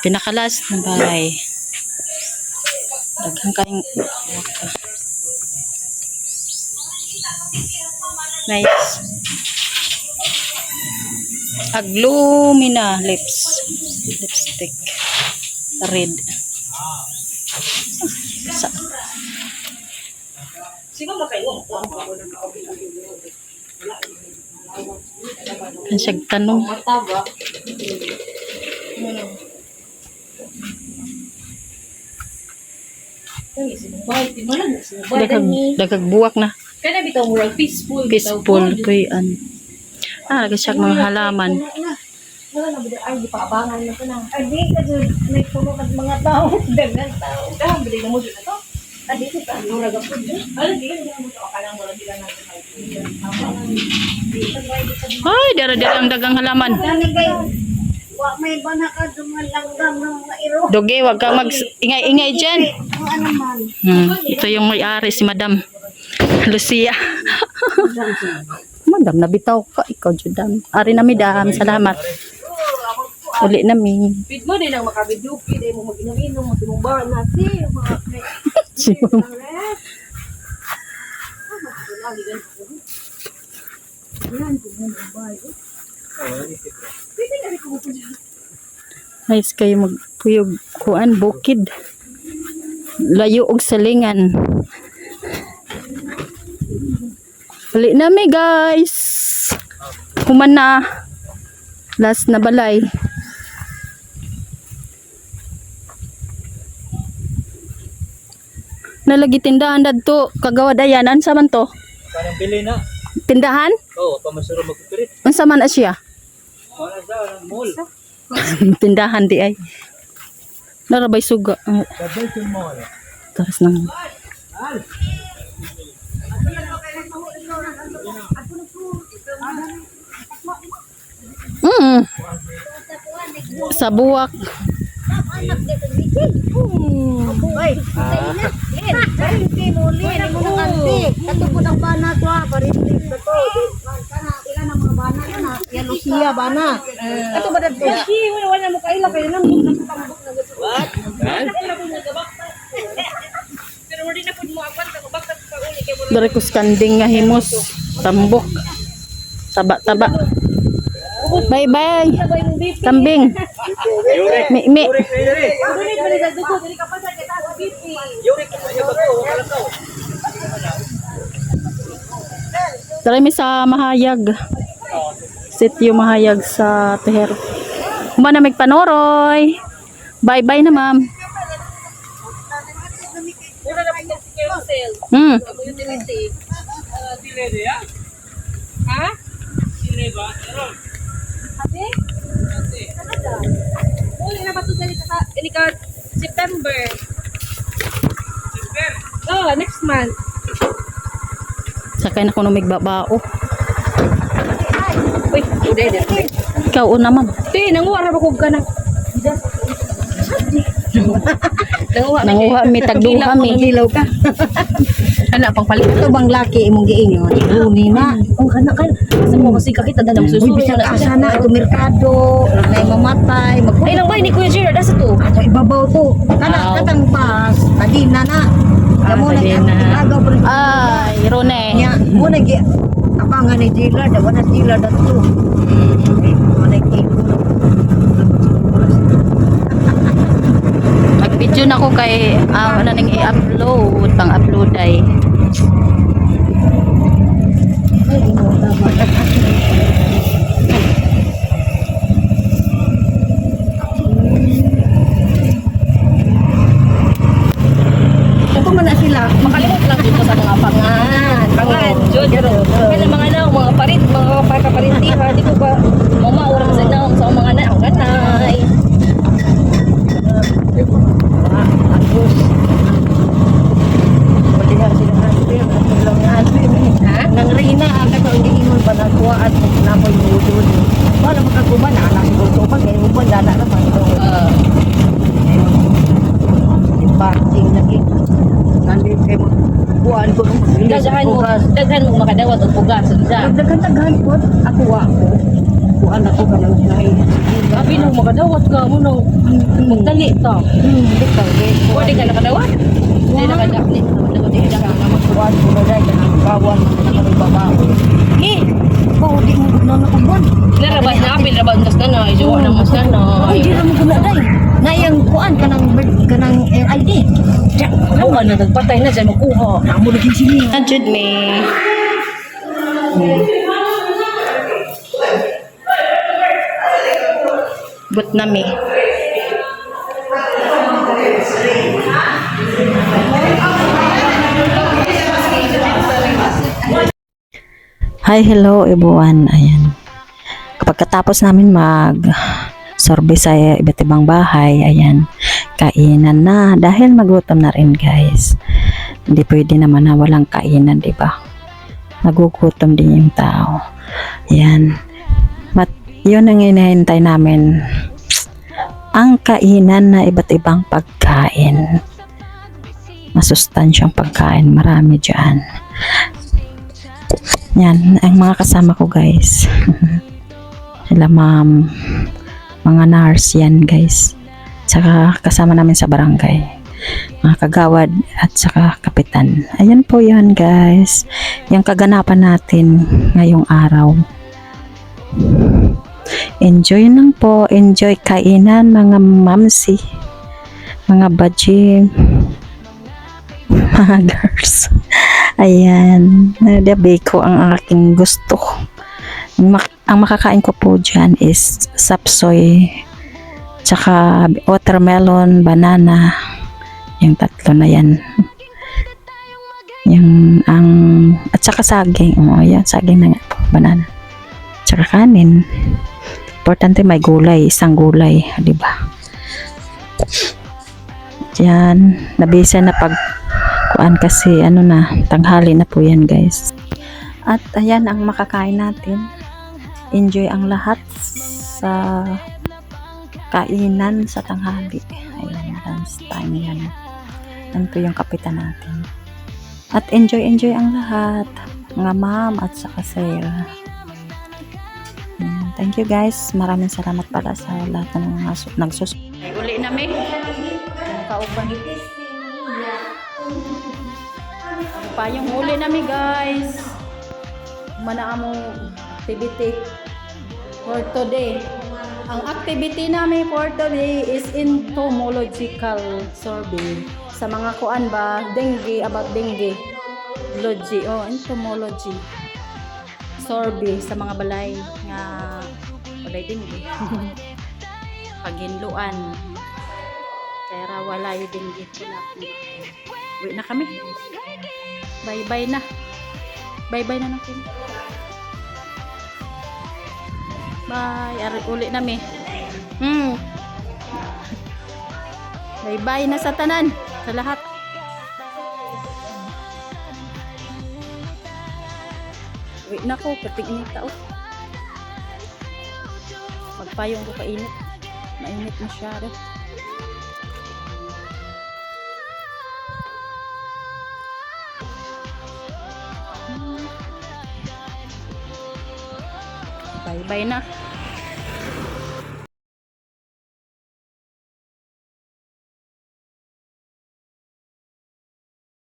Pinakalas na balay. Daghang kayong nice. Aglumina lipstick red. Ang siyag tanong. Dagag buwak na. Kaya bitaw mo lang peaceful. Peaceful koy an. Lagi siya mga halaman. Wala na ba ay di pa abangan na ko na. Ay di ka jud may puno kag mga tao, daghan tao. Ka bili na mo jud na to. Adi ko ta no raga pud. Ala di ka mo to akalang wala di lang natin. Ay, dara-dara ang dagang halaman. Dami kayo. Wa may bana ka dumalanggam ng mga iro. Doge, wag ka mag-ingay-ingay dyan. Ano man. Ito yung may-ari si Madam Lucia. Madam, nabitaw ka. Ikaw, Judam. Ari na, Madam. Salamat. Uli namin. Feed mo din ang makabidyo, pwede mo mag-inom-inom, mag-inumbaan natin, mga Ayos kayo magpuyog kuan, bukid. Layo og salingan. Uli namin, guys. Human na. Last na balay. Nalagi tindahan dadto kagawad ayan ansa man to? Parang bili na. Tindahan? Oo, pamasuro magkupirit. Ansa man asya? Wala sa mall. Tindahan di ay. Narabay suga. Sabay sa mall. Taras nang. Sa buwak. Ay, parinti mo ulit, mo nang antik. Katupod ang bana to ha, parinti ka to. Ilan ang mga bana yan ha? Yan Lucia bana. Ito ba dad? Wala mo kaila kayo nang tambok na gato. What? Pero mo din na pud mo apan tambok ta pa uli kay mo. Dari ko skanding nga himos. Tambok. Taba-taba. Bye bye. Kambing. Mi. Dili ba ni dugo dili ka pa sa kita sa BP. Yurik ko niya ba to? Wala to. Dari mi sa Mahayag. Sitio Mahayag sa Teher. Humana mig panoroy. Bye bye na ma'am. Una na pag sale. Utility. Sile de ya? Ha? Sile ba? Meron. Ate? Talaga? Uli na ba ito dali ka September? Super. Oh, next month. Sakay na ko migbabao. Uy, uday na. Ikaw una ma'am. Te, nanguha na ba kog ka na? Nanguha mi tagduha mi. Hilaw ka. Ana pang palit ito bang laki imong giingon? Iguni na. Ang anak ka. Sa mo kasi kakita na susuyo na sana ito merkado, may mamatay, ay lang ba ni Kuya Gerard asa to? Ato ibabaw to. Kana katang pas, kadina na. Kamo na agaw pa rin. Ay, Rone. Nya, mo na gi abangan ni Gerard, wala Gerard ato. Mo na gi. Mag-video na ko kay ano ning i-upload, pang-upload ay. Ito man na sila, makalimot lang dito sa mga pangan. Pangan, jud. Kaya mga naong, mga parit, mga pagkaparintihan, di ko ba mamaura sa naong sa mga naong ganay. Agos. Palihan sila husband, ang lang husband. Ha? Nang rina, ang hindi ingon ba na kuha at napoy budod. Wala makakuba na, anak ko ito pa, kaya mo ba dada naman ito. Parking lagi. Nandito kayo mo. Buwan ko nung daghan mo makadawat og bugas sa isa. Daghan po ako ako. Buwan ako kanang lahi. Abi no mo makadawat ka mo no. Magdali ta. Bitaw. Pwede ka nakadawat? Hindi nakadawat. Hindi ka magkuhan mo na dahil ka ng bawal na babaw. Eh, bawa di mo na nakabuan. Narabas na, pinrabas na na. Isuwa na mas na na. Ay, di na mo guna dahil. Nayang kuan ka ng ID. Ano nga na, nagpatay na dyan makuha. Namo naging sini. Jud me. But na me. Hi, hello everyone. Ayan. Kapag katapos namin sorbe sa iba't ibang bahay, ayan, kainan na dahil magutom na rin, guys. Hindi pwede naman na walang kainan, di ba? Nagugutom din yung tao. Ayan. Yun ang hinahintay namin. Ang kainan na iba't ibang pagkain. Masustansyang pagkain. Marami dyan. Yan, ang mga kasama ko, guys. Sila ma'am, mga nurse yan, guys. Tsaka kasama namin sa barangay, mga kagawad at saka kapitan. Ayan po yan, guys, yung kaganapan natin ngayong araw. Enjoy lang po, enjoy kainan mga mamsi, mga baji, mga girls. Ayan, nadabi ko ang aking gusto. Ang makakain ko po dyan is sapsoy, tsaka watermelon, banana, yung tatlo na yan. At saka saging. Yan, saging na nga po, banana. Tsaka kanin. Importante may gulay, isang gulay, di ba? Yan, nabisa na kuan kasi tanghali na po yan, guys. At ayan ang makakain natin. Enjoy ang lahat sa kainan sa tanghali. Ayan, dance time yan. Yan po yung kapitan natin. At enjoy ang lahat. Mga ma'am at saka sir. Ayan, thank you, guys. Maraming salamat pala sa lahat ng mga uli namin. Kauban. Pa yung uli namin, guys. Mana among activity for today. Ang activity namin for today is entomological survey. Sa mga kuan ba, dengue, about dengue. Entomology. Survey sa mga balay nga balay dengue. Paghinluan. Pero wala yung dengue. Uwi na kami. Bye-bye na. Bye-bye na natin. Bye. Uli nami. Bye-bye na sa tanan. Sa lahat. Uwi na ko. Kating init tao. Magpayong ko kainit. Mainit masyado. Bye-bye na.